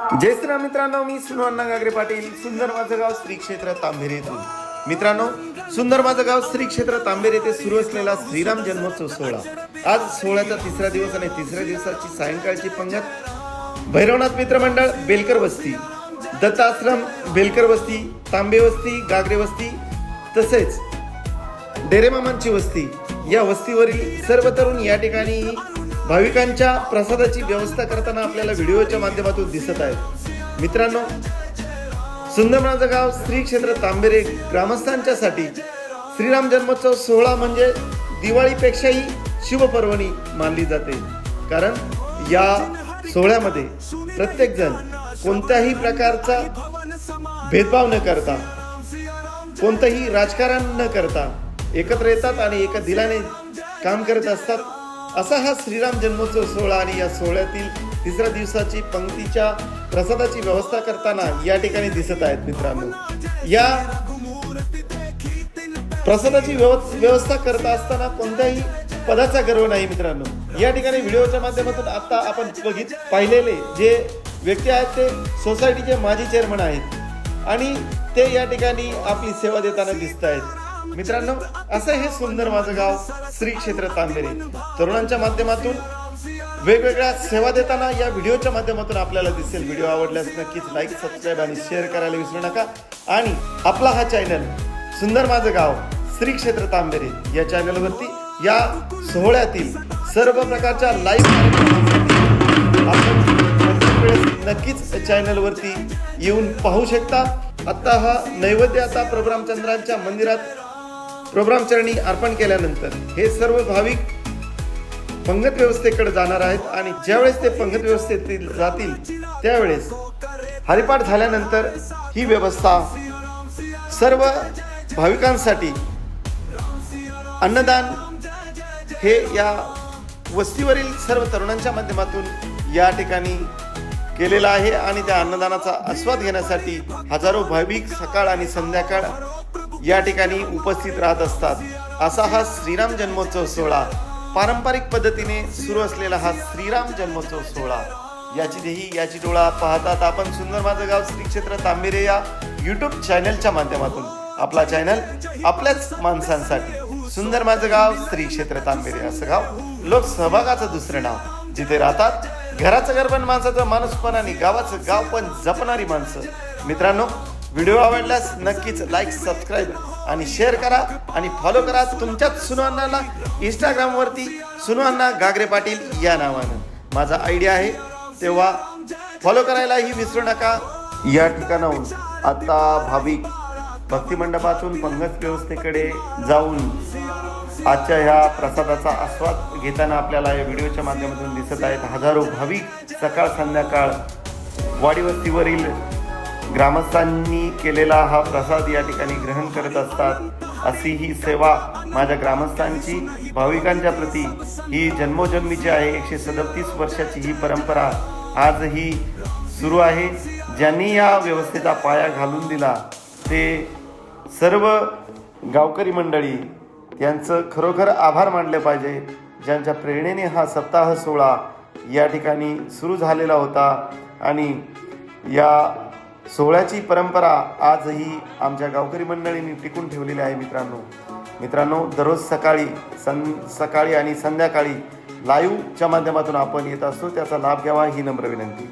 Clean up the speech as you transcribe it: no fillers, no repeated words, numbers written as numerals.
जय श्रीराम मित्रांनो, मी सुनू अण्णा गागरे पाटील. सुंदर माझं गाव श्री क्षेत्र तांबेरे येथून. मित्रांनो, सुंदर माझं गाव श्री क्षेत्र तांबेरे येथे सुरू असलेला श्रीराम जन्मोत्सव सोहळा आज सोहळ्याचा तिसरा दिवस आणि तिसऱ्या दिवसाची सायंकाळची पंगत भैरवनाथ मित्रमंडळ बेलकर वस्ती, दत्ताश्रम बेलकर वस्ती, तांबे वस्ती, गागरे वस्ती तसेच डेरेमामांची वस्ती या वस्तीवरील सर्व तरुण या ठिकाणी भाविकांच्या प्रसादाची व्यवस्था करताना आपल्याला व्हिडिओच्या माध्यमातून दिसत आहेत. मित्रांनो, सुंदर माझं गाव श्री क्षेत्र तांबेरे ग्रामस्थांच्यासाठी श्रीराम जन्मोत्सव सोहळा म्हणजे दिवाळीपेक्षाही शुभपर्वणी मानली जाते. कारण या सोहळ्यामध्ये प्रत्येक जण कोणत्याही प्रकारचा भेदभाव न करता, कोणतंही राजकारण न करता एकत्र येतात आणि एका दिलाने काम करत असतात. असा हा श्रीराम जन्मोत्सव सोहळा आणि या सोहळ्यातील तिसऱ्या दिवसाची पंक्तीच्या प्रसादाची व्यवस्था करताना या ठिकाणी दिसत आहेत. मित्रांनो, या प्रसादाची व्यवस्था करत असताना कोणत्याही पदाचा गर्व नाही. मित्रांनो, या ठिकाणी व्हिडिओच्या माध्यमातून आता आपण पाहिलेले जे व्यक्ती आहेत ते सोसायटीचे माजी चेअरमन आहेत आणि ते या ठिकाणी आपली सेवा देताना दिसत आहेत. मित्रांनो, असं हे सुंदर माझं गाव श्री क्षेत्र तांबेरे तरुणांच्या माध्यमातून वेगवेगळ्या सेवा देताना या व्हिडिओच्या माध्यमातून आपल्याला दिसेल. व्हिडिओ आवडल्यास नक्कीच लाईक, सबस्क्राईब आणि शेअर करायला विसरू नका. आणि आपला हा चॅनल सुंदर माझं गाव श्री क्षेत्र तांबेरे या चॅनलवरती या सोहळ्यातील सर्व प्रकारच्या लाईव्ह आपण नक्कीच चॅनलवरती येऊन पाहू शकता. आता हा नैवेद्य आता प्रभुराम चंद्रांच्या मंदिरात प्रभुराम चरणी अर्पण केल्यानंतर हे सर्व भाविक पंगत व्यवस्थेकडे जाणार आहेत आणि ज्यावेळेस ते पंगत व्यवस्थेतील जातील त्यावेळेस हरिपाठ झाल्यानंतर ही व्यवस्था सर्व भाविकांसाठी अन्नदान हे या वस्तीवरील सर्व तरुणांच्या माध्यमातून या ठिकाणी केलेला आहे आणि त्या अन्नदानाचा आस्वाद घेण्यासाठी हजारो भाविक सकाळ आणि संध्याकाळ या ठिकाणी उपस्थित राहत असतात. असा हा श्रीराम जन्मोत्सव सोहळा पारंपरिक पद्धतीने सुरू असलेला हा श्रीराम जन्मोत्सव सोहळा याची डोळा पाहतात आपण सुंदर माझं गाव श्री क्षेत्र तांबेरे या यूट्यूब चॅनलच्या माध्यमातून. आपला चॅनल आपल्याच माणसांसाठी सुंदर माझं गाव श्री क्षेत्र तांबेरे असं गाव लोकसहभागाचं दुसरं नाव, जिथे राहतात घराचं घर पण माणसाचं माणूस पण आणि गावाचं गाव पण जपणारी माणसं. मित्रांनो, व्हिडिओ आवडल्यास नक्कीच लाईक, सबस्क्राईब आणि शेअर करा आणि फॉलो करा. तुमच्याच सुनू अण्णाला इंस्टाग्रामवरती सुनू अण्णा गागरे पाटील या नावानं माझा आयडी आहे, तेव्हा फॉलो करायलाही विसरू नका. या ठिकाणाहून आता भाविक भक्तिमंडपातून पंगत व्यवस्थेकडे जाऊन आजच्या ह्या प्रसादाचा आस्वाद घेताना आपल्याला या व्हिडिओच्या माध्यमातून दिसत आहेत. हजारो भाविक सकाळ संध्याकाळ वाडीवस्तीवरील ग्रामस्थांनी केलेला हा प्रसाद या ठिकाणी ग्रहण करत असतात. अशी ही सेवा माझ्या ग्रामस्थांची भाविकांच्या प्रती ही जन्मोजन्मीची आहे. 137 वर्षाची ही परंपरा आजही सुरू आहे. ज्यांनी या व्यवस्थेचा पाया घालून दिला ते सर्व गावकरी मंडळी यांचं खरोखर आभार मानले पाहिजे, ज्यांच्या प्रेरणेने हा सप्ताह सोहळा या ठिकाणी सुरू झालेला होता. आणि या सोहळ्याची परंपरा आजही आमच्या गावकरी मंडळींनी टिकून ठेवलेली आहे. मित्रांनो, दररोज सकाळी आणि संध्याकाळी लाईव्हच्या माध्यमातून आपण येत असतो, त्याचा लाभ घ्यावा ही नम्र विनंती.